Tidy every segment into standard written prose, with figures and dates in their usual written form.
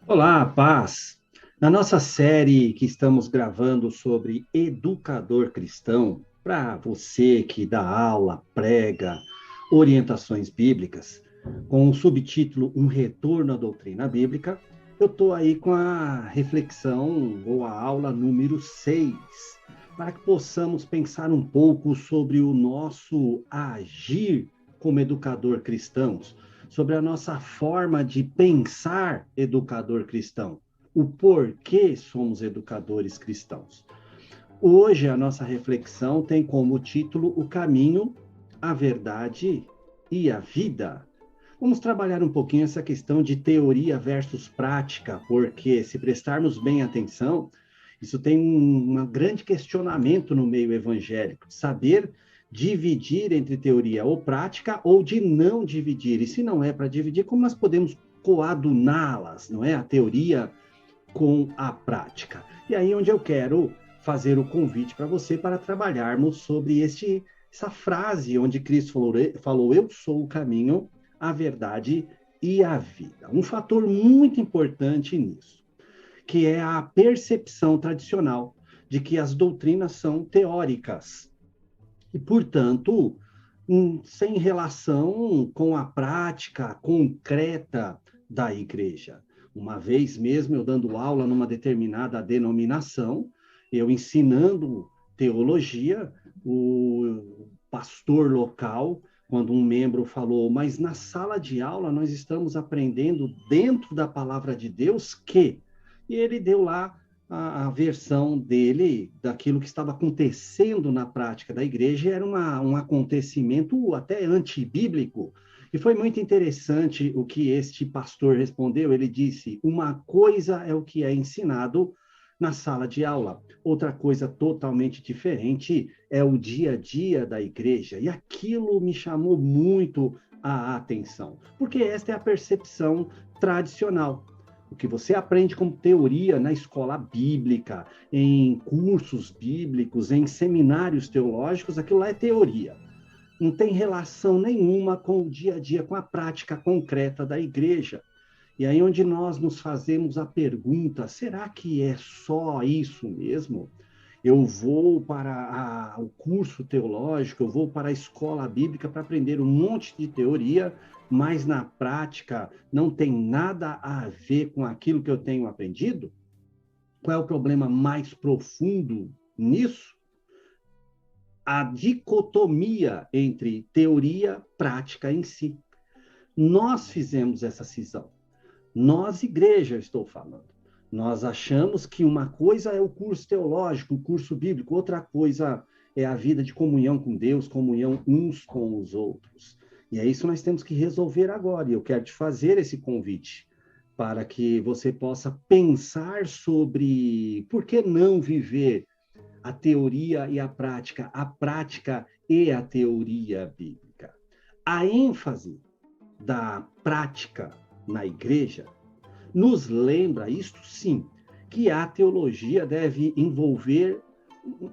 Olá, paz. Na nossa série que estamos gravando sobre educador cristão, para você que dá aula, prega, orientações bíblicas, com o subtítulo Um Retorno à Doutrina Bíblica, eu estou aí com a reflexão ou a aula número 6, para que possamos pensar um pouco sobre o nosso agir como educador cristãos, sobre a nossa forma de pensar educador cristão, o porquê somos educadores cristãos. Hoje a nossa reflexão tem como título O Caminho, a Verdade e a Vida. Vamos trabalhar um pouquinho essa questão de teoria versus prática, porque se prestarmos bem atenção, isso tem um grande questionamento no meio evangélico, saber dividir entre teoria ou prática ou de não dividir. E se não é para dividir, como nós podemos coaduná-las, não é? A teoria com a prática. E aí onde eu quero fazer o convite para você para trabalharmos sobre essa frase onde Cristo falou, eu sou o caminho, a verdade e a vida. Um fator muito importante nisso, que é a percepção tradicional de que as doutrinas são teóricas e, portanto, sem relação com a prática concreta da igreja. Uma vez mesmo eu dando aula numa determinada denominação, eu ensinando teologia, o pastor local, quando um membro falou, mas na sala de aula nós estamos aprendendo dentro da palavra de Deus que, e ele deu lá a versão dele daquilo que estava acontecendo na prática da igreja, era um acontecimento até antibíblico. E foi muito interessante o que este pastor respondeu. Ele disse: uma coisa é o que é ensinado na sala de aula, outra coisa totalmente diferente é o dia a dia da igreja. E aquilo me chamou muito a atenção, porque esta é a percepção tradicional. O que você aprende como teoria na escola bíblica, em cursos bíblicos, em seminários teológicos, aquilo lá é teoria. Não tem relação nenhuma com o dia a dia, com a prática concreta da igreja. E aí onde nós nos fazemos a pergunta, será que é só isso mesmo? Eu vou para o curso teológico, eu vou para a escola bíblica para aprender um monte de teoria, mas na prática não tem nada a ver com aquilo que eu tenho aprendido? Qual é o problema mais profundo nisso? A dicotomia entre teoria e prática em si. Nós fizemos essa cisão. Nós, igreja, estou falando. Nós achamos que uma coisa é o curso teológico, o curso bíblico, outra coisa é a vida de comunhão com Deus, comunhão uns com os outros. E é isso que nós temos que resolver agora. E eu quero te fazer esse convite para que você possa pensar sobre por que não viver a teoria e a prática e a teoria bíblica. A ênfase da prática na igreja nos lembra, isto sim, que a teologia deve envolver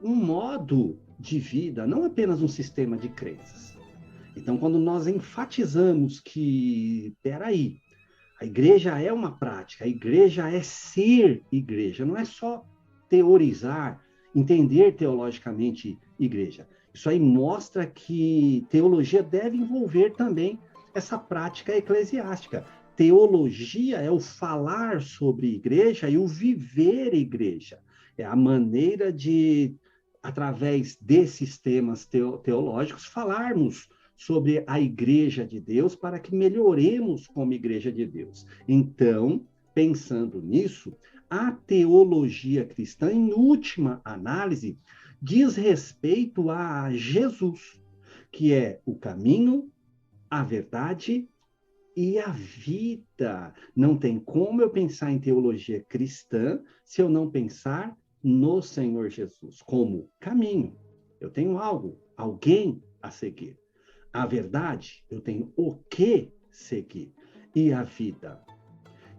um modo de vida, não apenas um sistema de crenças. Então, quando nós enfatizamos que, peraí, a igreja é uma prática, a igreja é ser igreja, não é só teorizar, entender teologicamente igreja. Isso aí mostra que teologia deve envolver também essa prática eclesiástica. Teologia é o falar sobre igreja e o viver igreja. É a maneira de, através desses temas teológicos, falarmos sobre a igreja de Deus para que melhoremos como igreja de Deus. Então, pensando nisso, a teologia cristã, em última análise, diz respeito a Jesus, que é o caminho, a verdade e a vida. Não tem como eu pensar em teologia cristã se eu não pensar no Senhor Jesus como caminho. Eu tenho algo, alguém a seguir. A verdade, eu tenho o que seguir. E a vida,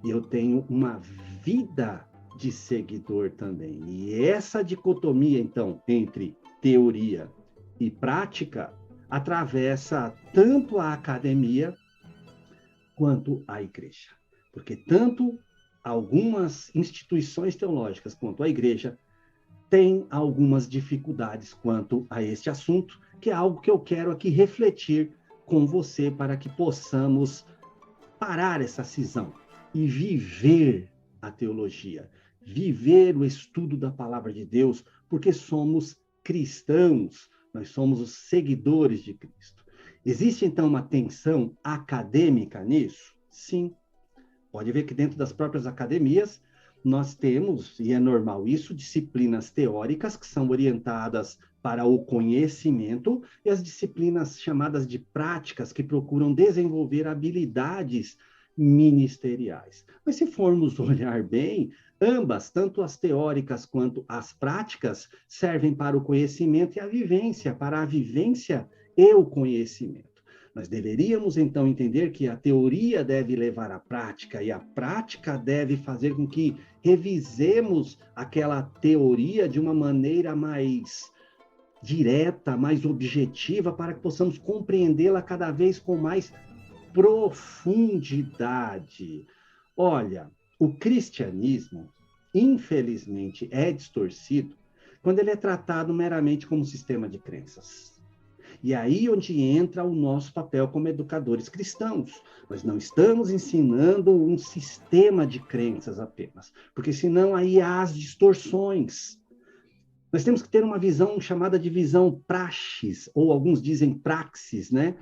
eu tenho uma vida de seguidor também. E essa dicotomia, então, entre teoria e prática atravessa tanto a academia quanto a igreja. Porque tanto algumas instituições teológicas, quanto à igreja, têm algumas dificuldades quanto a este assunto, que é algo que eu quero aqui refletir com você para que possamos parar essa cisão e viver a teologia, viver o estudo da palavra de Deus, porque somos cristãos, nós somos os seguidores de Cristo. Existe, então, uma tensão acadêmica nisso? Sim. Pode ver que dentro das próprias academias, nós temos, e é normal isso, disciplinas teóricas que são orientadas para o conhecimento e as disciplinas chamadas de práticas que procuram desenvolver habilidades ministeriais. Mas se formos olhar bem, ambas, tanto as teóricas quanto as práticas, servem para o conhecimento e a vivência, para a vivência e o conhecimento. Nós deveríamos, então, entender que a teoria deve levar à prática e a prática deve fazer com que revisemos aquela teoria de uma maneira mais direta, mais objetiva, para que possamos compreendê-la cada vez com mais profundidade. Olha, o cristianismo, infelizmente, é distorcido quando ele é tratado meramente como um sistema de crenças. E aí onde entra o nosso papel como educadores cristãos. Nós não estamos ensinando um sistema de crenças apenas, porque senão aí há as distorções. Nós temos que ter uma visão chamada de visão praxis, ou alguns dizem praxis, né?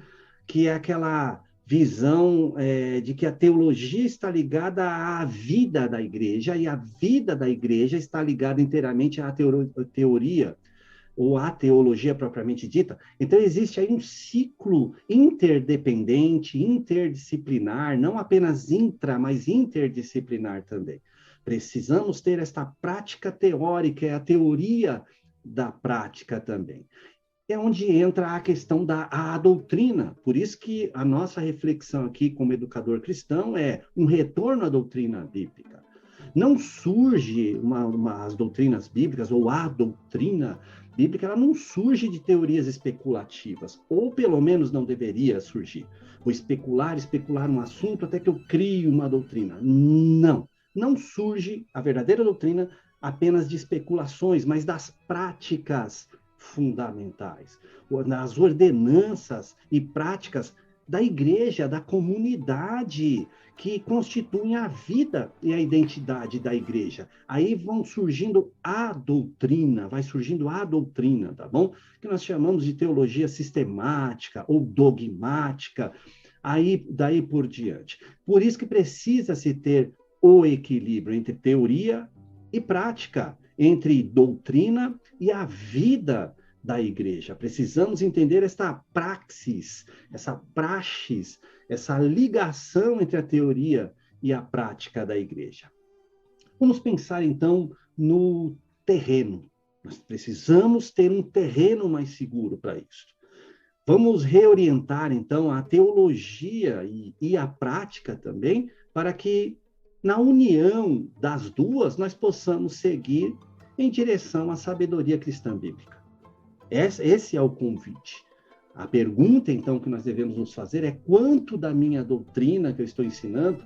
Que é aquela visão de que a teologia está ligada à vida da igreja, e a vida da igreja está ligada inteiramente à teoria, ou à teologia propriamente dita. Então, existe aí um ciclo interdependente, interdisciplinar, não apenas mas interdisciplinar também. Precisamos ter esta prática teórica, é a teoria da prática também. É onde entra a questão da doutrina. Por isso que a nossa reflexão aqui como educador cristão é um retorno à doutrina bíblica. Não surge as doutrinas bíblicas, ou a doutrina bíblica, ela não surge de teorias especulativas, ou pelo menos não deveria surgir. Vou especular um assunto até que eu crie uma doutrina. Não surge a verdadeira doutrina apenas de especulações, mas das práticas fundamentais, nas ordenanças e práticas da igreja, da comunidade, que constituem a vida e a identidade da igreja. Aí vai surgindo a doutrina, tá bom? Que nós chamamos de teologia sistemática ou dogmática, daí por diante. Por isso que precisa-se ter o equilíbrio entre teoria e prática, entre doutrina e a vida da igreja. Precisamos entender esta praxis, essa praxis, essa ligação entre a teoria e a prática da igreja. Vamos pensar, então, no terreno. Nós precisamos ter um terreno mais seguro para isso. Vamos reorientar, então, a teologia e a prática também, para que, na união das duas, nós possamos seguir em direção à sabedoria cristã bíblica. Esse é o convite. A pergunta, então, que nós devemos nos fazer é quanto da minha doutrina que eu estou ensinando,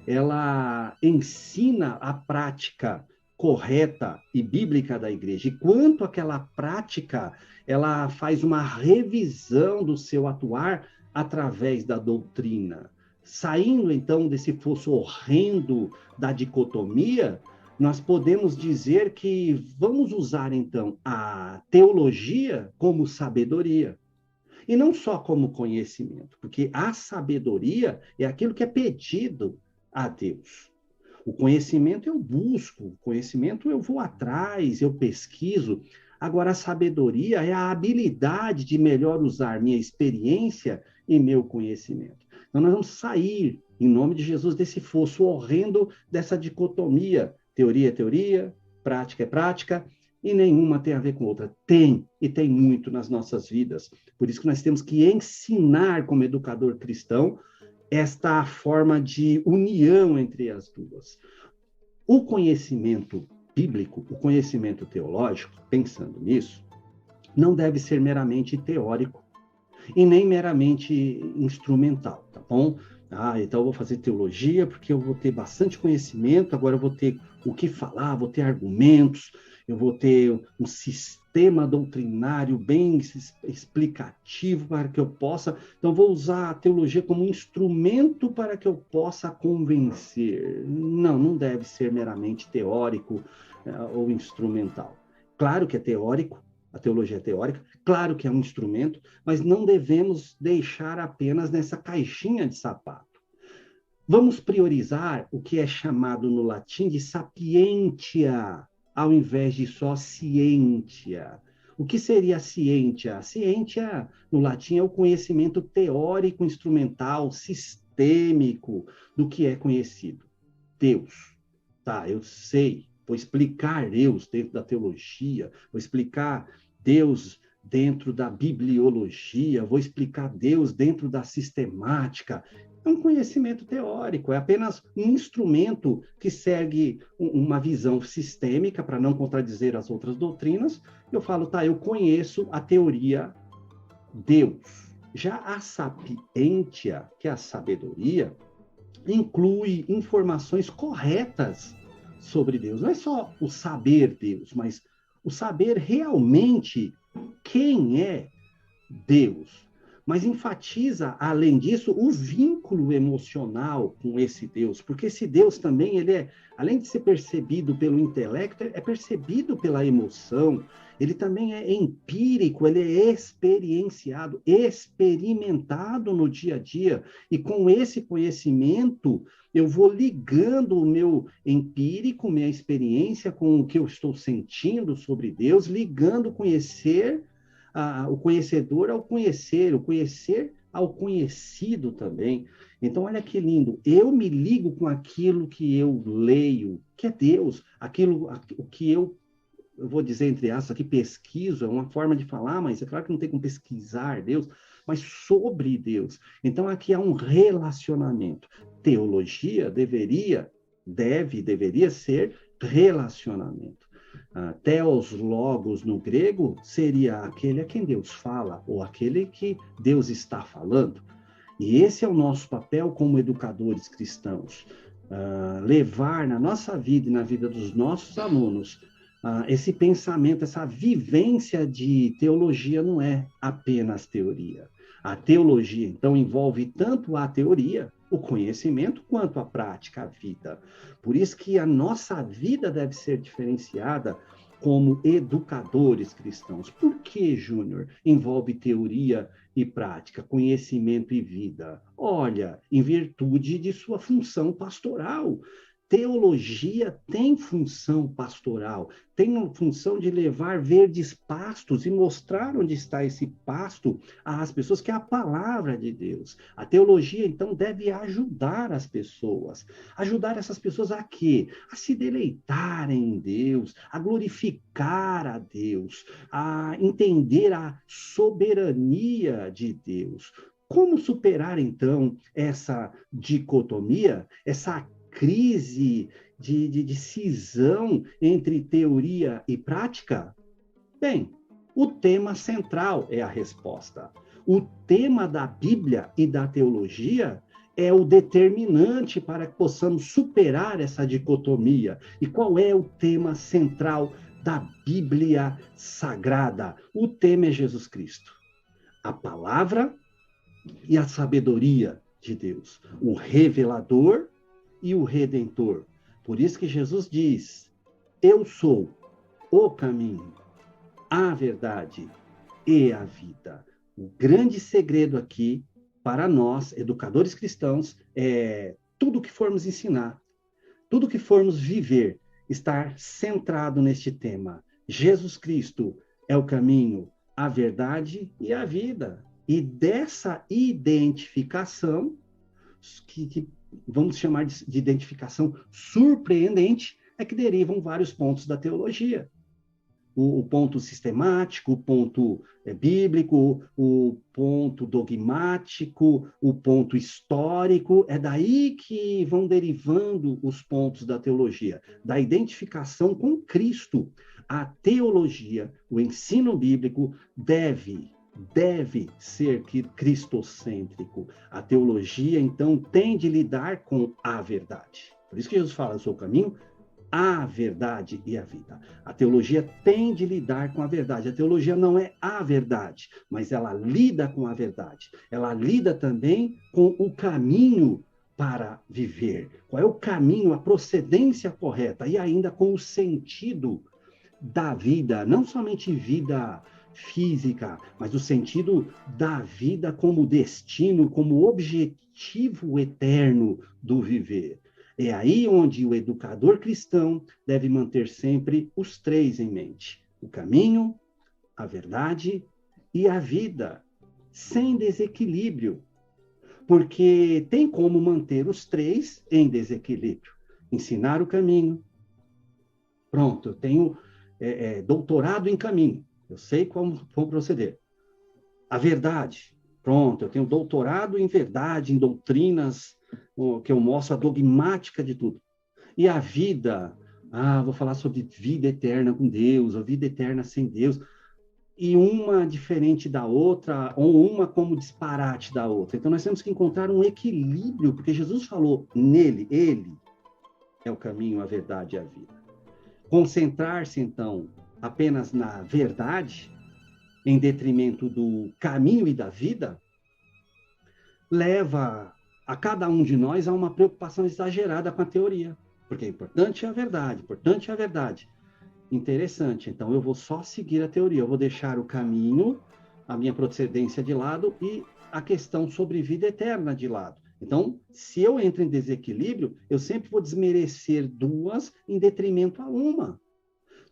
ela ensina a prática correta e bíblica da igreja, e quanto aquela prática, ela faz uma revisão do seu atuar através da doutrina. Saindo, então, desse fosso horrendo da dicotomia, nós podemos dizer que vamos usar, então, a teologia como sabedoria. E não só como conhecimento, porque a sabedoria é aquilo que é pedido a Deus. O conhecimento eu busco, o conhecimento eu vou atrás, eu pesquiso. Agora, a sabedoria é a habilidade de melhor usar minha experiência e meu conhecimento. Então, nós vamos sair, em nome de Jesus, desse fosso horrendo, dessa dicotomia. Teoria é teoria, prática é prática, e nenhuma tem a ver com outra. Tem, e tem muito nas nossas vidas. Por isso que nós temos que ensinar, como educador cristão, esta forma de união entre as duas. O conhecimento bíblico, o conhecimento teológico, pensando nisso, não deve ser meramente teórico e nem meramente instrumental, tá bom? Então eu vou fazer teologia porque eu vou ter bastante conhecimento, agora eu vou ter o que falar, vou ter argumentos, eu vou ter um sistema doutrinário bem explicativo para que eu possa. Então, vou usar a teologia como um instrumento para que eu possa convencer. Não, não deve ser meramente teórico ou instrumental. Claro que é teórico, a teologia é teórica, claro que é um instrumento, mas não devemos deixar apenas nessa caixinha de sapato. Vamos priorizar o que é chamado no latim de sapientia, ao invés de só cientia. O que seria a ciência? A ciência, no latim, é o conhecimento teórico, instrumental, sistêmico do que é conhecido. Deus. Tá, eu sei. Vou explicar Deus dentro da teologia, vou explicar Deus dentro da bibliologia, vou explicar Deus dentro da sistemática. É um conhecimento teórico, é apenas um instrumento que segue uma visão sistêmica para não contradizer as outras doutrinas. Eu falo, tá, eu conheço a teoria Deus. Já a sapientia, que é a sabedoria, inclui informações corretas sobre Deus. Não é só o saber Deus, mas o saber realmente quem é Deus. Mas enfatiza, além disso, o vínculo emocional com esse Deus, porque esse Deus também, ele é, além de ser percebido pelo intelecto, é percebido pela emoção, ele também é empírico, ele é experienciado, experimentado no dia a dia, e com esse conhecimento, eu vou ligando o meu empírico, minha experiência com o que eu estou sentindo sobre Deus, ligando conhecer o conhecedor ao conhecer, o conhecer ao conhecido também. Então, olha que lindo. Eu me ligo com aquilo que eu leio, que é Deus, o que eu vou dizer entre aspas aqui, pesquiso, é uma forma de falar, mas é claro que não tem como pesquisar Deus, mas sobre Deus. Então, aqui há um relacionamento. Teologia deveria ser relacionamento. Theos logos no grego seria aquele a quem Deus fala, ou aquele que Deus está falando. E esse é o nosso papel como educadores cristãos, levar na nossa vida e na vida dos nossos alunos esse pensamento, essa vivência de teologia não é apenas teoria. A teologia, então, envolve tanto a teoria, o conhecimento, quanto a prática, a vida. Por isso que a nossa vida deve ser diferenciada como educadores cristãos. Por que, Júnior, envolve teoria e prática, conhecimento e vida? Olha, em virtude de sua função pastoral. Teologia tem função pastoral, tem função de levar verdes pastos e mostrar onde está esse pasto às pessoas, que é a palavra de Deus. A teologia, então, deve ajudar as pessoas. Ajudar essas pessoas a quê? A se deleitarem em Deus, a glorificar a Deus, a entender a soberania de Deus. Como superar, então, essa dicotomia, essa crise de cisão entre teoria e prática? Bem, o tema central é a resposta. O tema da Bíblia e da teologia é o determinante para que possamos superar essa dicotomia. E qual é o tema central da Bíblia Sagrada? O tema é Jesus Cristo. A palavra e a sabedoria de Deus. O revelador e o Redentor. Por isso que Jesus diz: eu sou o caminho, a verdade e a vida. O grande segredo aqui, para nós, educadores cristãos, é tudo que formos ensinar, tudo que formos viver, estar centrado neste tema. Jesus Cristo é o caminho, a verdade e a vida. E dessa identificação, que vamos chamar de identificação surpreendente, é que derivam vários pontos da teologia. O ponto sistemático, o ponto bíblico, o ponto dogmático, o ponto histórico, é daí que vão derivando os pontos da teologia, da identificação com Cristo. A teologia, o ensino bíblico, deve deve ser cristocêntrico. A teologia, então, tem de lidar com a verdade. Por isso que Jesus fala, eu sou o caminho, a verdade e a vida. A teologia tem de lidar com a verdade. A teologia não é a verdade, mas ela lida com a verdade. Ela lida também com o caminho para viver. Qual é o caminho, a procedência correta e ainda com o sentido da vida, não somente vida física, mas o sentido da vida como destino, como objetivo eterno do viver. É aí onde o educador cristão deve manter sempre os três em mente: o caminho, a verdade e a vida, sem desequilíbrio, porque tem como manter os três em desequilíbrio. Ensinar o caminho. Pronto, eu tenho doutorado em caminho, eu sei como proceder. A verdade, pronto, eu tenho doutorado em verdade, em doutrinas, que eu mostro a dogmática de tudo. E a vida, vou falar sobre vida eterna com Deus, ou vida eterna sem Deus, e uma diferente da outra, ou uma como disparate da outra. Então nós temos que encontrar um equilíbrio, porque Jesus falou nele, ele é o caminho, a verdade e a vida. Concentrar-se, então, apenas na verdade, em detrimento do caminho e da vida, leva a cada um de nós a uma preocupação exagerada com a teoria. Porque importante é a verdade, importante é a verdade. Interessante, então eu vou só seguir a teoria, eu vou deixar o caminho, a minha procedência de lado e a questão sobre vida eterna de lado. Então, se eu entro em desequilíbrio, eu sempre vou desmerecer duas em detrimento a uma.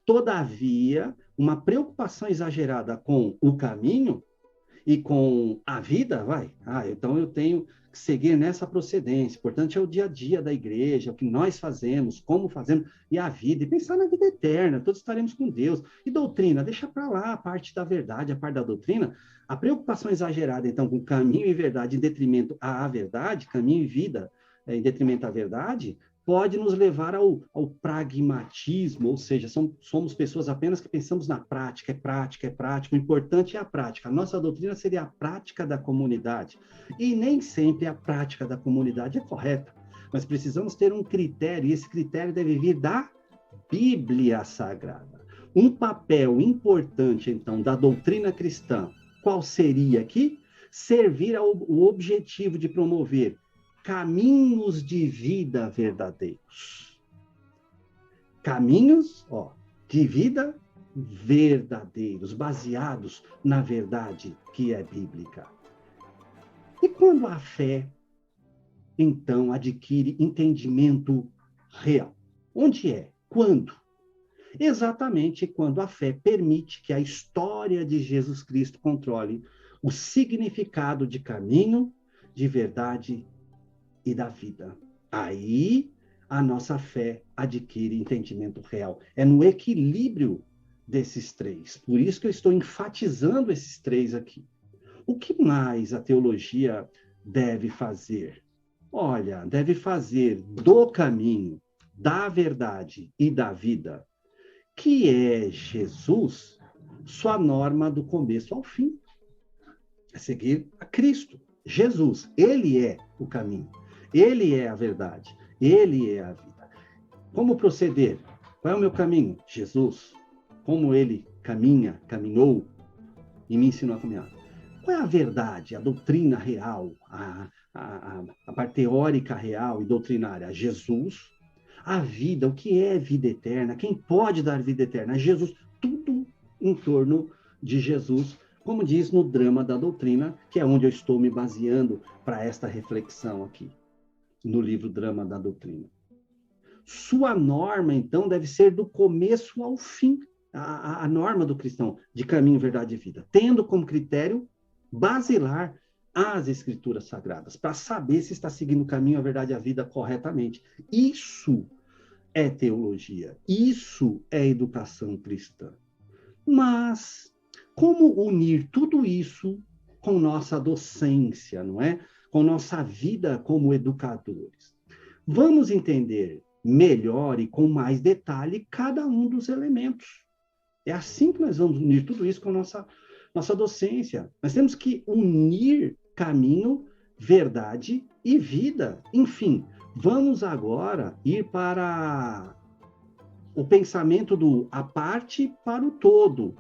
Todavia, uma preocupação exagerada com o caminho e com a vida, então eu tenho que seguir nessa procedência. Portanto, é o dia a dia da igreja, o que nós fazemos, como fazemos, e a vida, e pensar na vida eterna, todos estaremos com Deus. E doutrina, deixa para lá a parte da verdade, a parte da doutrina. A preocupação exagerada, então, com caminho e verdade em detrimento à verdade, caminho e vida em detrimento à verdade, pode nos levar ao pragmatismo, ou seja, somos pessoas apenas que pensamos na prática, é prática, é prática, o importante é a prática. A nossa doutrina seria a prática da comunidade, e nem sempre a prática da comunidade é correta, mas precisamos ter um critério, e esse critério deve vir da Bíblia Sagrada. Um papel importante, então, da doutrina cristã, qual seria aqui? Servir ao objetivo de promover caminhos de vida verdadeiros. Caminhos, de vida verdadeiros, baseados na verdade que é bíblica. E quando a fé, então, adquire entendimento real? Onde é? Quando? Exatamente quando a fé permite que a história de Jesus Cristo controle o significado de caminho, de verdade e da vida. Aí a nossa fé adquire entendimento real. É no equilíbrio desses três. Por isso que eu estou enfatizando esses três aqui. O que mais a teologia deve fazer? Olha, deve fazer do caminho, da verdade e da vida, que é Jesus, sua norma do começo ao fim. É seguir a Cristo. Jesus, ele é o caminho. Ele é a verdade, ele é a vida. Como proceder? Qual é o meu caminho? Jesus. Como ele caminhou e me ensinou a caminhar. Qual é a verdade, a doutrina real, a parte teórica real e doutrinária? Jesus. A vida, o que é vida eterna? Quem pode dar vida eterna? Jesus. Tudo em torno de Jesus, como diz no Drama da Doutrina, que é onde eu estou me baseando para esta reflexão aqui, no livro Drama da Doutrina. Sua norma, então, deve ser do começo ao fim, a norma do cristão, de caminho, verdade e vida, tendo como critério basilar as escrituras sagradas, para saber se está seguindo o caminho, a verdade e a vida corretamente. Isso é teologia, isso é educação cristã. Mas como unir tudo isso com nossa docência, não é? Com nossa vida como educadores? Vamos entender melhor e com mais detalhe cada um dos elementos. É assim que nós vamos unir tudo isso com nossa nossa docência. Nós temos que unir caminho, verdade e vida. Enfim, vamos agora ir para o pensamento do a parte para o todo,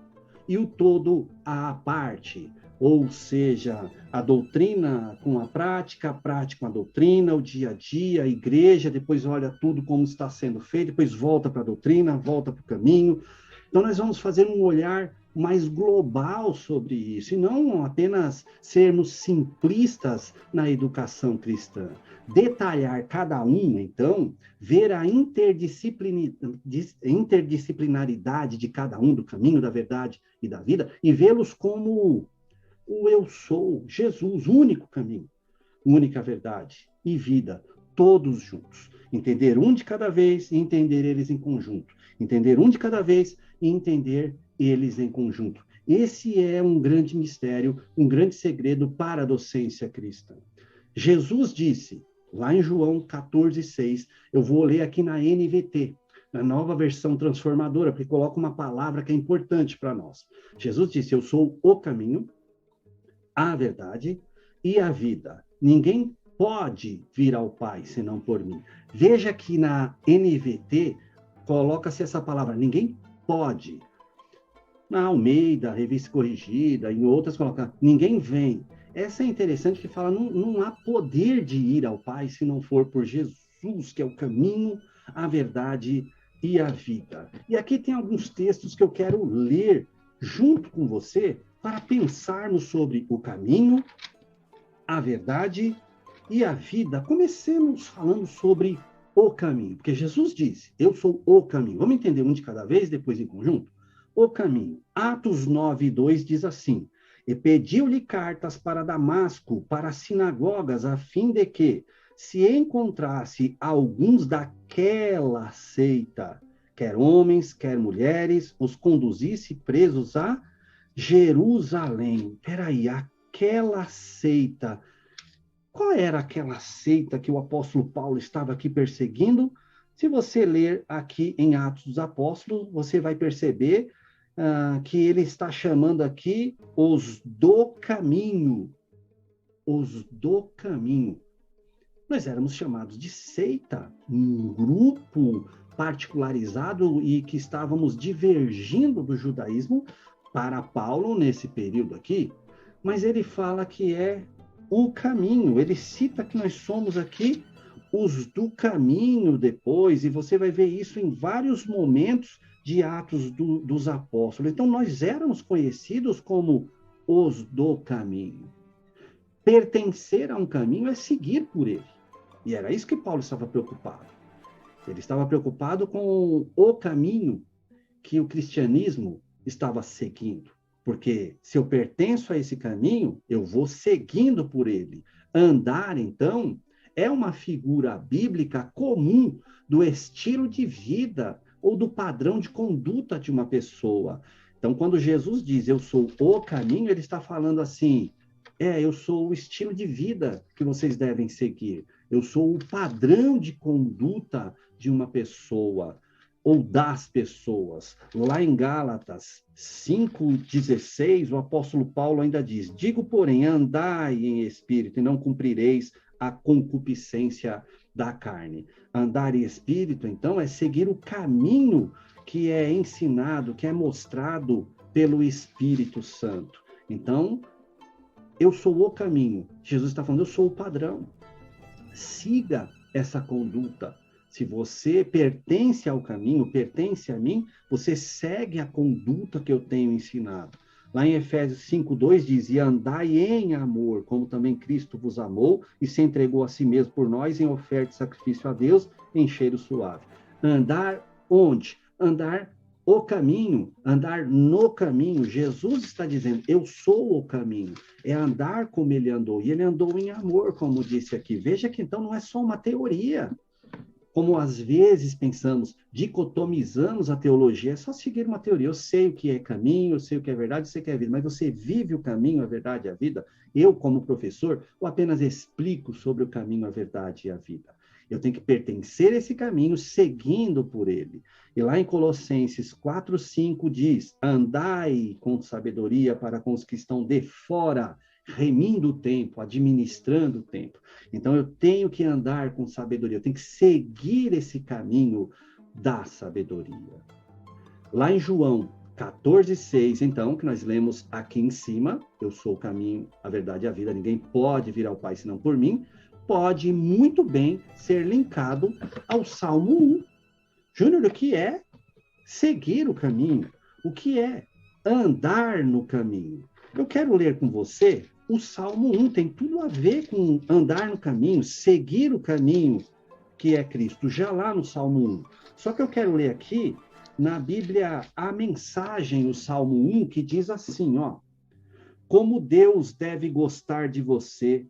e o todo à parte. Ou seja, a doutrina com a prática com a doutrina, o dia a dia, a igreja, depois olha tudo como está sendo feito, depois volta para a doutrina, volta para o caminho. Então, nós vamos fazer um olhar mais global sobre isso, e não apenas sermos simplistas na educação cristã. Detalhar cada um, então, ver a interdisciplinaridade de cada um, do caminho, da verdade e da vida, e vê-los como o eu sou, Jesus, o único caminho, única verdade e vida, todos juntos. Entender um de cada vez e entender eles em conjunto. Entender um de cada vez e entender eles em conjunto. Esse é um grande mistério, um grande segredo para a docência cristã. Jesus disse, lá em João 14,6, eu vou ler aqui na NVT, na nova versão transformadora, porque coloca uma palavra que é importante para nós. Jesus disse, eu sou o caminho, a verdade e a vida. Ninguém pode vir ao Pai senão por mim. Veja que na NVT coloca-se essa palavra, ninguém pode. Na Almeida, Revista Corrigida, em outras coloca, ninguém vem. Essa é interessante que fala, não há poder de ir ao Pai se não for por Jesus, que é o caminho, a verdade e a vida. E aqui tem alguns textos que eu quero ler junto com você para pensarmos sobre o caminho, a verdade e a vida. Comecemos falando sobre o caminho, porque Jesus disse, eu sou o caminho. Vamos entender um de cada vez, depois em conjunto? O caminho. Atos 9:2 diz assim, e pediu-lhe cartas para Damasco, para as sinagogas, a fim de que, se encontrasse alguns daquela seita, quer homens, quer mulheres, os conduzisse presos a Jerusalém. Peraí, aquela seita. Qual era aquela seita que o apóstolo Paulo estava aqui perseguindo? Se você ler aqui em Atos dos Apóstolos, você vai perceber que ele está chamando aqui os do caminho. Os do caminho. Nós éramos chamados de seita, um grupo particularizado e que estávamos divergindo do judaísmo para Paulo nesse período aqui, mas ele fala que é o caminho, ele cita que nós somos aqui os do caminho depois, e você vai ver isso em vários momentos de Atos dos Apóstolos. Então, nós éramos conhecidos como os do caminho. Pertencer a um caminho é seguir por ele. E era isso que Paulo estava preocupado. Ele estava preocupado com o caminho que o cristianismo estava seguindo. Porque se eu pertenço a esse caminho, eu vou seguindo por ele. Andar, então, é uma figura bíblica comum do estilo de vida ou do padrão de conduta de uma pessoa. Então, quando Jesus diz, eu sou o caminho, ele está falando assim, eu sou o estilo de vida que vocês devem seguir. Eu sou o padrão de conduta de uma pessoa ou das pessoas. Lá em Gálatas 5:16, o apóstolo Paulo ainda diz, digo, porém, andai em espírito e não cumprireis a concupiscência da carne. Andar em espírito, então, é seguir o caminho que é ensinado, que é mostrado pelo Espírito Santo. Então, eu sou o caminho. Jesus está falando, eu sou o padrão. Siga essa conduta. Se você pertence ao caminho, pertence a mim, você segue a conduta que eu tenho ensinado. Lá em Efésios 5:2 diz, e andai em amor, como também Cristo vos amou e se entregou a si mesmo por nós em oferta e sacrifício a Deus em cheiro suave. Andar onde? Andar o caminho, andar no caminho. Jesus está dizendo, eu sou o caminho. É andar como ele andou. E ele andou em amor, como disse aqui. Veja que então não é só uma teoria. Como às vezes pensamos, dicotomizamos a teologia, é só seguir uma teoria. Eu sei o que é caminho, eu sei o que é verdade, eu sei o que é vida, mas você vive o caminho, a verdade e a vida? Eu, como professor, ou apenas explico sobre o caminho, a verdade e a vida? Eu tenho que pertencer a esse caminho, seguindo por ele. E lá em Colossenses 4:5 diz: andai com sabedoria para com os que estão de fora, remindo o tempo, administrando o tempo. Então, eu tenho que andar com sabedoria, eu tenho que seguir esse caminho da sabedoria. Lá em João 14:6, então, que nós lemos aqui em cima, eu sou o caminho, a verdade e a vida, ninguém pode vir ao Pai senão por mim, pode muito bem ser linkado ao Salmo 1. Júnior, o que é seguir o caminho? O que é andar no caminho? Eu quero ler com você o Salmo 1, tem tudo a ver com andar no caminho, seguir o caminho que é Cristo, já lá no Salmo 1. Só que eu quero ler aqui na Bíblia a mensagem, o Salmo 1, que diz assim, ó: como Deus deve gostar de você.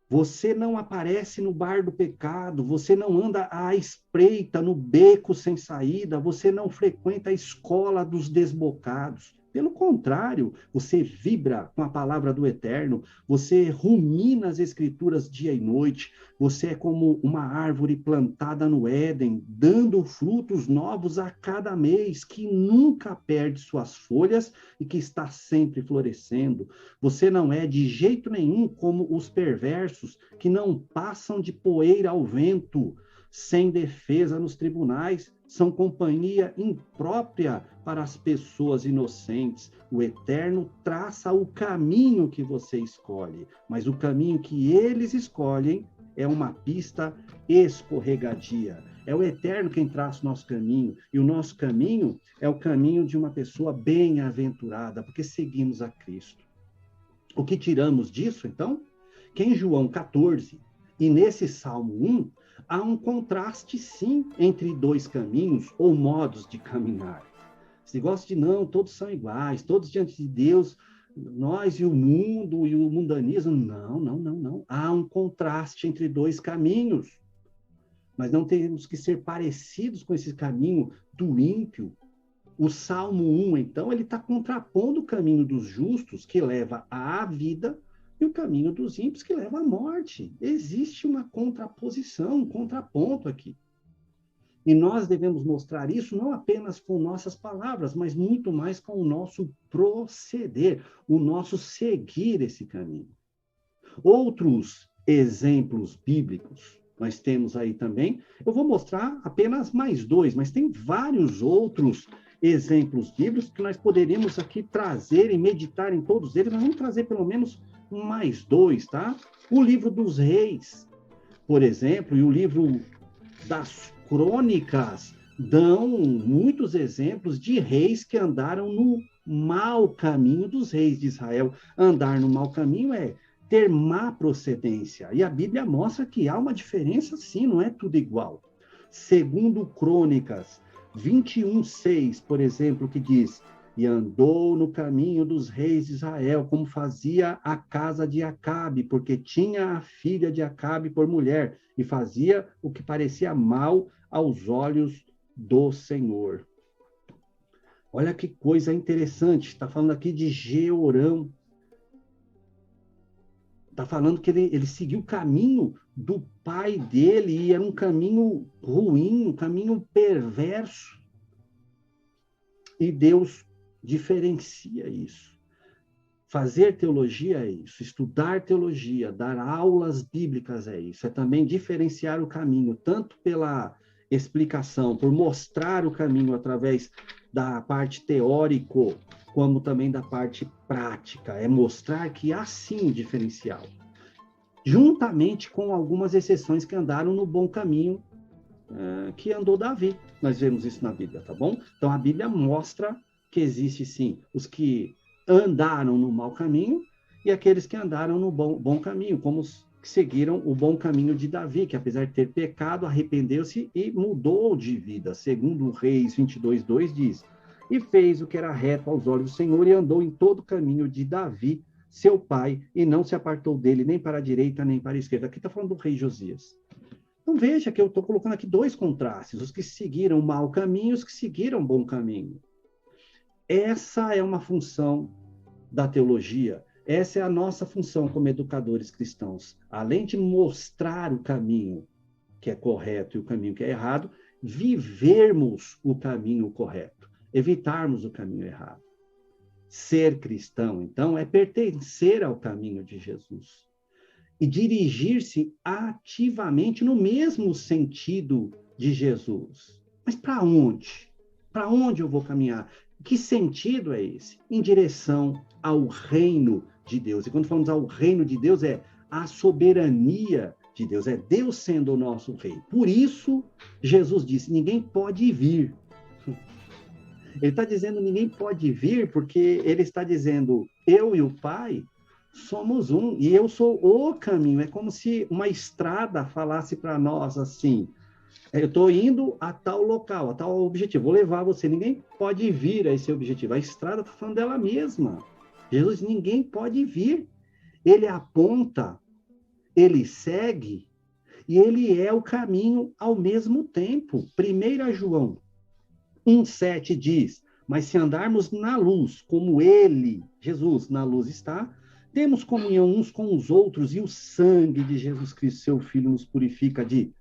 Você não aparece no bar do pecado, você não anda à espreita no beco sem saída, você não frequenta a escola dos desbocados. Pelo contrário, você vibra com a palavra do Eterno, você rumina as escrituras dia e noite, você é como uma árvore plantada no Éden, dando frutos novos a cada mês, que nunca perde suas folhas e que está sempre florescendo. Você não é de jeito nenhum como os perversos, que não passam de poeira ao vento, sem defesa nos tribunais, são companhia imprópria para as pessoas inocentes. O Eterno traça o caminho que você escolhe, mas o caminho que eles escolhem é uma pista escorregadia. É o Eterno quem traça o nosso caminho, e o nosso caminho é o caminho de uma pessoa bem-aventurada, porque seguimos a Cristo. O que tiramos disso, então? Que em João 14 e nesse Salmo 1, há um contraste, sim, entre dois caminhos ou modos de caminhar. Esse negócio de não, todos são iguais, todos diante de Deus, nós e o mundo e o mundanismo. Não, não, não, não. Há um contraste entre dois caminhos. Mas não temos que ser parecidos com esse caminho do ímpio. O Salmo 1, então, ele está contrapondo o caminho dos justos, que leva à vida, e o caminho dos ímpios, que leva à morte. Existe uma contraposição, um contraponto aqui. E nós devemos mostrar isso não apenas com nossas palavras, mas muito mais com o nosso proceder, o nosso seguir esse caminho. Outros exemplos bíblicos nós temos aí também. Eu vou mostrar apenas mais dois, mas tem vários outros exemplos bíblicos que nós poderíamos aqui trazer e meditar em todos eles. Nós vamos trazer pelo menos mais dois, tá? O livro dos reis, por exemplo, e o livro das crônicas dão muitos exemplos de reis que andaram no mau caminho dos reis de Israel. Andar no mau caminho é ter má procedência. E a Bíblia mostra que há uma diferença, sim, não é tudo igual. Segundo Crônicas 21:6, por exemplo, que diz: e andou no caminho dos reis de Israel, como fazia a casa de Acabe, porque tinha a filha de Acabe por mulher, e fazia o que parecia mal aos olhos do Senhor. Olha que coisa interessante, está falando aqui de Jeorão. Está falando que ele seguiu o caminho do pai dele, e era um caminho ruim, um caminho perverso. E Deus diferencia isso. Fazer teologia é isso, estudar teologia, dar aulas bíblicas é isso, é também diferenciar o caminho, tanto pela explicação, por mostrar o caminho através da parte teórico, como também da parte prática, é mostrar que há sim diferencial. Juntamente com algumas exceções que andaram no bom caminho, que andou Davi. Nós vemos isso na Bíblia, tá bom? Então a Bíblia mostra que existe sim os que andaram no mau caminho e aqueles que andaram no bom caminho, como os que seguiram o bom caminho de Davi, que apesar de ter pecado, arrependeu-se e mudou de vida. Segundo Reis 22:2 diz: e fez o que era reto aos olhos do Senhor e andou em todo o caminho de Davi, seu pai, e não se apartou dele nem para a direita nem para a esquerda. Aqui está falando do rei Josias. Então veja que eu estou colocando aqui dois contrastes, os que seguiram o mau caminho e os que seguiram o bom caminho. Essa é uma função da teologia, essa é a nossa função como educadores cristãos. Além de mostrar o caminho que é correto e o caminho que é errado, vivermos o caminho correto, evitarmos o caminho errado. Ser cristão, então, é pertencer ao caminho de Jesus e dirigir-se ativamente no mesmo sentido de Jesus. Mas para onde? Para onde eu vou caminhar? Que sentido é esse? Em direção ao reino de Deus. E quando falamos ao reino de Deus, é a soberania de Deus, é Deus sendo o nosso rei. Por isso, Jesus disse, ninguém pode vir. Ele está dizendo, ninguém pode vir, porque ele está dizendo, eu e o Pai somos um, e eu sou o caminho. É como se uma estrada falasse para nós assim, eu estou indo a tal local, a tal objetivo, vou levar você. Ninguém pode vir a esse objetivo. A estrada está falando dela mesma. Jesus, ninguém pode vir. Ele aponta, ele segue, e ele é o caminho ao mesmo tempo. 1 João 1,7 diz, mas se andarmos na luz, como ele, Jesus, na luz está, temos comunhão uns com os outros, e o sangue de Jesus Cristo, seu Filho, nos purifica de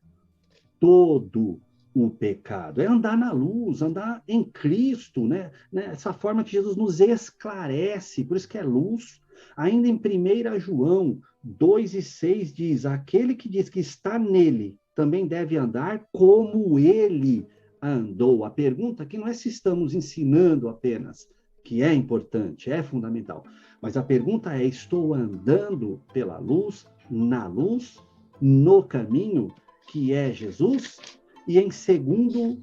todo o pecado. É andar na luz, andar em Cristo, né? Essa forma que Jesus nos esclarece, por isso que é luz. Ainda em 1 João 2,6 diz, aquele que diz que está nele também deve andar como ele andou. A pergunta aqui não é se estamos ensinando apenas, que é importante, é fundamental, mas a pergunta é, estou andando pela luz, na luz, no caminho que é Jesus? E em 2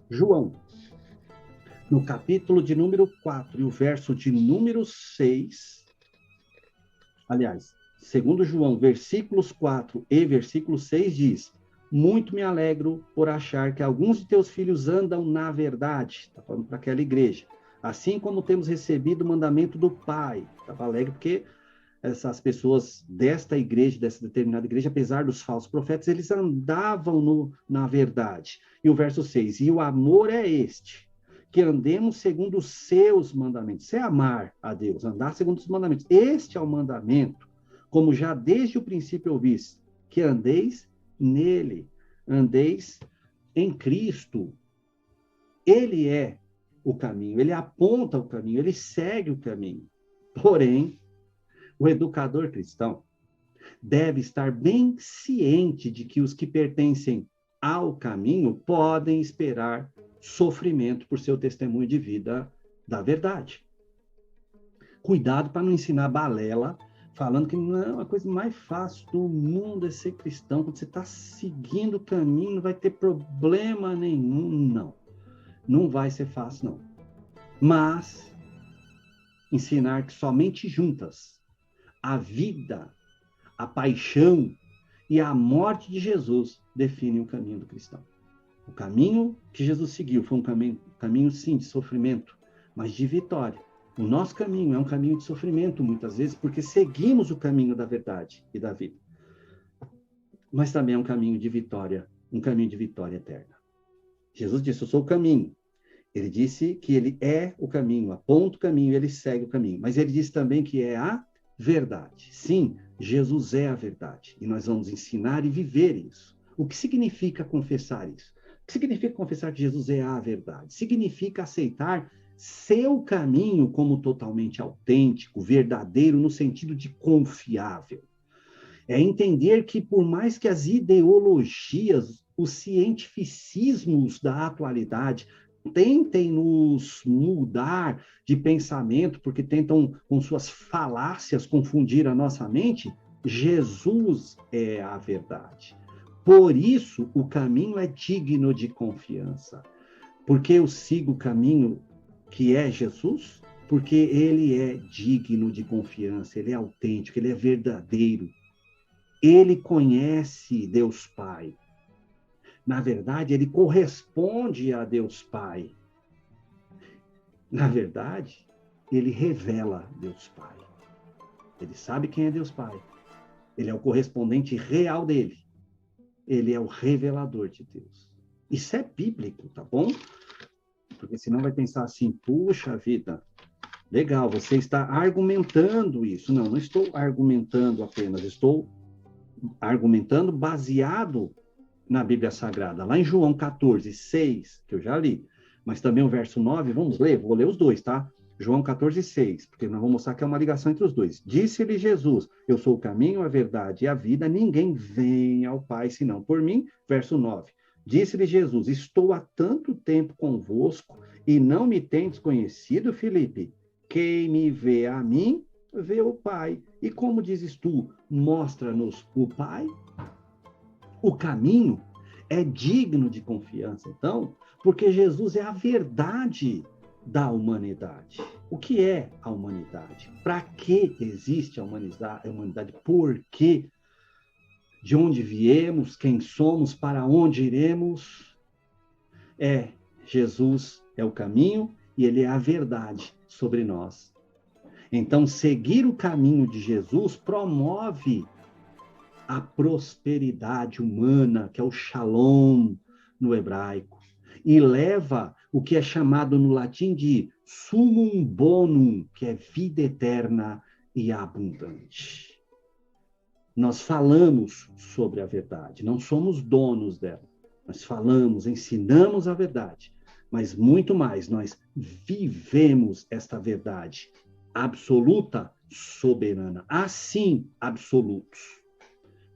João, no capítulo de número 4 e o verso de número 6, aliás, 2 João, versículos 4 e versículo 6 diz, muito me alegro por achar que alguns de teus filhos andam na verdade, está falando para aquela igreja, assim como temos recebido o mandamento do Pai. Estava alegre porque essas pessoas desta igreja, dessa determinada igreja, apesar dos falsos profetas, eles andavam na verdade. E o verso 6, e o amor é este, que andemos segundo os seus mandamentos. Isso é amar a Deus, andar segundo os mandamentos. Este é o mandamento, como já desde o princípio ouvis, que andeis nele, andeis em Cristo. Ele é o caminho, ele aponta o caminho, ele segue o caminho. Porém, o educador cristão deve estar bem ciente de que os que pertencem ao caminho podem esperar sofrimento por seu testemunho de vida da verdade. Cuidado para não ensinar balela, falando que não, a coisa mais fácil do mundo é ser cristão. Quando você está seguindo o caminho, não vai ter problema nenhum. Não, não vai ser fácil, não. Mas ensinar que somente juntas a vida, a paixão e a morte de Jesus definem o caminho do cristão. O caminho que Jesus seguiu foi um caminho, sim, de sofrimento, mas de vitória. O nosso caminho é um caminho de sofrimento, muitas vezes, porque seguimos o caminho da verdade e da vida. Mas também é um caminho de vitória eterna. Jesus disse, eu sou o caminho. Ele disse que ele é o caminho, aponta o caminho, ele segue o caminho. Mas ele disse também que é a verdade. Sim, Jesus é a verdade. E nós vamos ensinar e viver isso. O que significa confessar isso? O que significa confessar que Jesus é a verdade? Significa aceitar seu caminho como totalmente autêntico, verdadeiro, no sentido de confiável. É entender que, por mais que as ideologias, os cientificismos da atualidade tentem nos mudar de pensamento, porque tentam, com suas falácias, confundir a nossa mente, Jesus é a verdade. Por isso, o caminho é digno de confiança. Porque eu sigo o caminho que é Jesus? Porque ele é digno de confiança, ele é autêntico, ele é verdadeiro. Ele conhece Deus Pai. Na verdade, ele corresponde a Deus Pai. Na verdade, ele revela Deus Pai. Ele sabe quem é Deus Pai. Ele é o correspondente real dele. Ele é o revelador de Deus. Isso é bíblico, tá bom? Porque senão vai pensar assim, puxa vida, legal, você está argumentando isso. Não, não estou argumentando apenas, estou argumentando baseado na Bíblia Sagrada, lá em João 14, 6, que eu já li, mas também o verso 9, vamos ler, vou ler os dois, tá? João 14, 6, porque nós vamos mostrar que é uma ligação entre os dois. Disse-lhe Jesus, eu sou o caminho, a verdade e a vida, ninguém vem ao Pai senão por mim. Verso 9. Disse-lhe Jesus, estou há tanto tempo convosco e não me tendes conhecido, Filipe? Quem me vê a mim, vê o Pai. E como dizes tu, mostra-nos o Pai? O caminho é digno de confiança, então, porque Jesus é a verdade da humanidade. O que é a humanidade? Para que existe a humanidade? Por quê? De onde viemos? Quem somos? Para onde iremos? Jesus é o caminho e ele é a verdade sobre nós. Então, seguir o caminho de Jesus promove a prosperidade humana, que é o shalom no hebraico, e leva o que é chamado no latim de summum bonum, que é vida eterna e abundante. Nós falamos sobre a verdade, não somos donos dela. Nós falamos, ensinamos a verdade, mas muito mais, nós vivemos esta verdade absoluta, soberana. Assim, absolutos.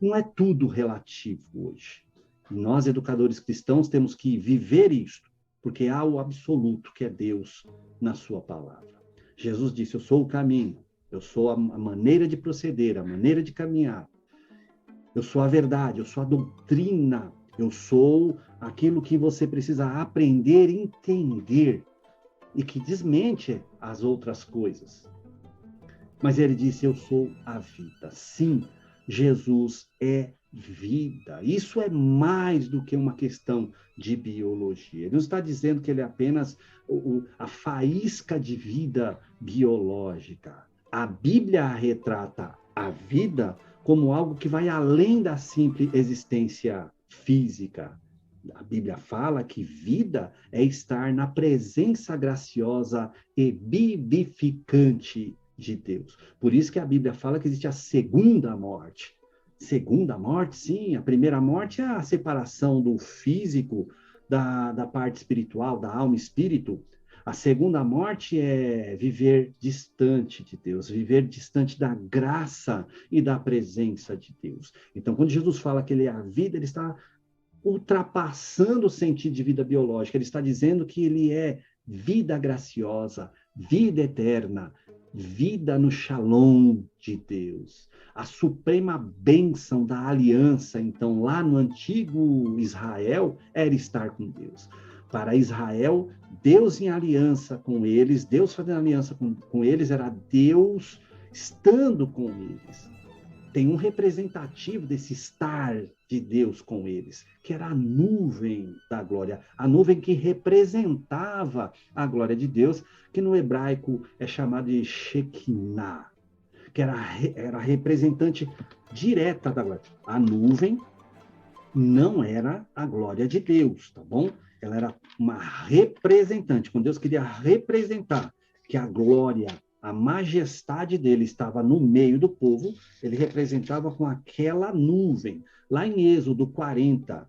Não é tudo relativo hoje. Nós, educadores cristãos, temos que viver isto, porque há o absoluto, que é Deus, na sua palavra. Jesus disse, eu sou o caminho, eu sou a maneira de proceder, a maneira de caminhar. Eu sou a verdade, eu sou a doutrina, eu sou aquilo que você precisa aprender e entender, e que desmente as outras coisas. Mas ele disse, eu sou a vida. Sim, Jesus é vida. Isso é mais do que uma questão de biologia. Ele não está dizendo que ele é apenas a faísca de vida biológica. A Bíblia retrata a vida como algo que vai além da simples existência física. A Bíblia fala que vida é estar na presença graciosa e vivificante de Deus. Por isso que a Bíblia fala que existe a segunda morte. Segunda morte, sim. A primeira morte é a separação do físico da parte espiritual, da alma e espírito. A segunda morte é viver distante de Deus, viver distante da graça e da presença de Deus. Então, quando Jesus fala que ele é a vida, ele está ultrapassando o sentido de vida biológica. Ele está dizendo que ele é vida graciosa, vida eterna, vida no shalom de Deus. A suprema bênção da aliança, então, lá no antigo Israel, era estar com Deus. Para Israel, Deus em aliança com eles, Deus fazendo aliança com eles, era Deus estando com eles. Tem um representativo desse estar de Deus com eles, que era a nuvem da glória, a nuvem que representava a glória de Deus, que no hebraico é chamada de Shekinah, que era a representante direta da glória. A nuvem não era a glória de Deus, tá bom? Ela era uma representante. Quando Deus queria representar que a glória, a majestade dele estava no meio do povo, ele representava com aquela nuvem. Lá em Êxodo 40,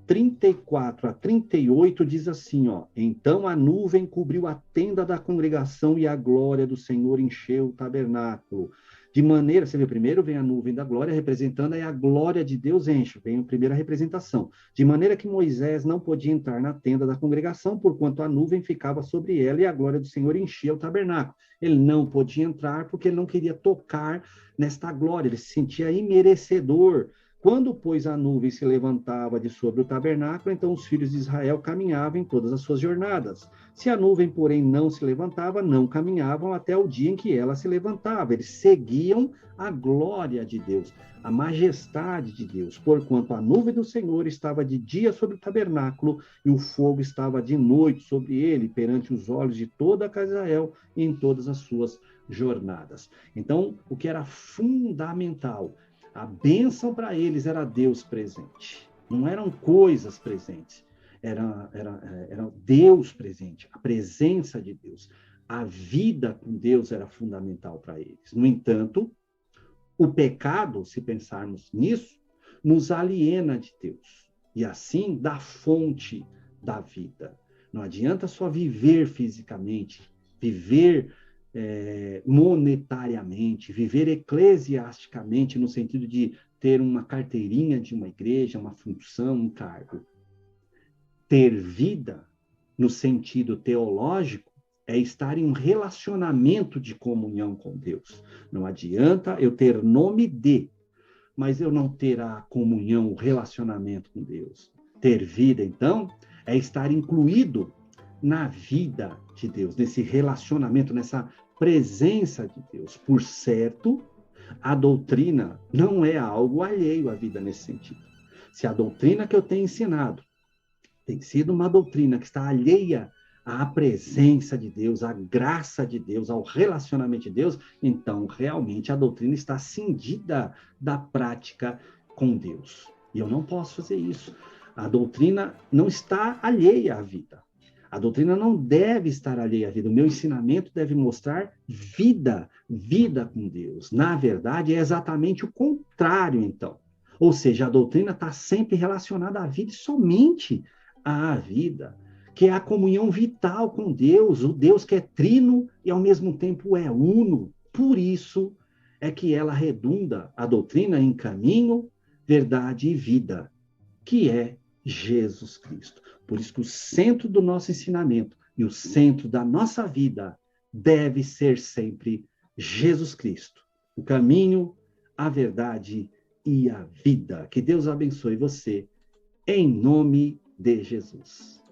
34 a 38, diz assim, ó, então a nuvem cobriu a tenda da congregação e a glória do Senhor encheu o tabernáculo. De maneira, você vê, primeiro vem a nuvem da glória representando, aí a glória de Deus enche, vem a primeira representação. De maneira que Moisés não podia entrar na tenda da congregação, porquanto a nuvem ficava sobre ela e a glória do Senhor enchia o tabernáculo. Ele não podia entrar porque ele não queria tocar nesta glória, ele se sentia imerecedor. Quando, pois, a nuvem se levantava de sobre o tabernáculo, então os filhos de Israel caminhavam em todas as suas jornadas. Se a nuvem, porém, não se levantava, não caminhavam até o dia em que ela se levantava. Eles seguiam a glória de Deus, a majestade de Deus, porquanto a nuvem do Senhor estava de dia sobre o tabernáculo e o fogo estava de noite sobre ele, perante os olhos de toda a casa de Israel e em todas as suas jornadas. Então, o que era fundamental, a bênção para eles era Deus presente. Não eram coisas presentes. Era Deus presente, a presença de Deus. A vida com Deus era fundamental para eles. No entanto, o pecado, se pensarmos nisso, nos aliena de Deus. e assim da fonte da vida. Não adianta só viver fisicamente, viver monetariamente, viver eclesiasticamente, no sentido de ter uma carteirinha de uma igreja, uma função, um cargo. Ter vida, no sentido teológico, é estar em um relacionamento de comunhão com Deus. Não adianta eu ter nome de, mas eu não ter a comunhão, o relacionamento com Deus. Ter vida, então, é estar incluído na vida de Deus, nesse relacionamento, nessa presença de Deus. Por certo, a doutrina não é algo alheio à vida nesse sentido. Se a doutrina que eu tenho ensinado tem sido uma doutrina que está alheia à presença de Deus, à graça de Deus, ao relacionamento de Deus, então realmente a doutrina está cindida da prática com Deus. E eu não posso fazer isso. A doutrina não está alheia à vida. A doutrina não deve estar alheia à vida. O meu ensinamento deve mostrar vida, vida com Deus. Na verdade, é exatamente o contrário, então. Ou seja, a doutrina está sempre relacionada à vida e somente à vida, que é a comunhão vital com Deus, o Deus que é trino e ao mesmo tempo é uno. Por isso é que ela redunda a doutrina em caminho, verdade e vida, que é Jesus Cristo. Por isso que o centro do nosso ensinamento e o centro da nossa vida deve ser sempre Jesus Cristo, o caminho, a verdade e a vida. Que Deus abençoe você, em nome de Jesus.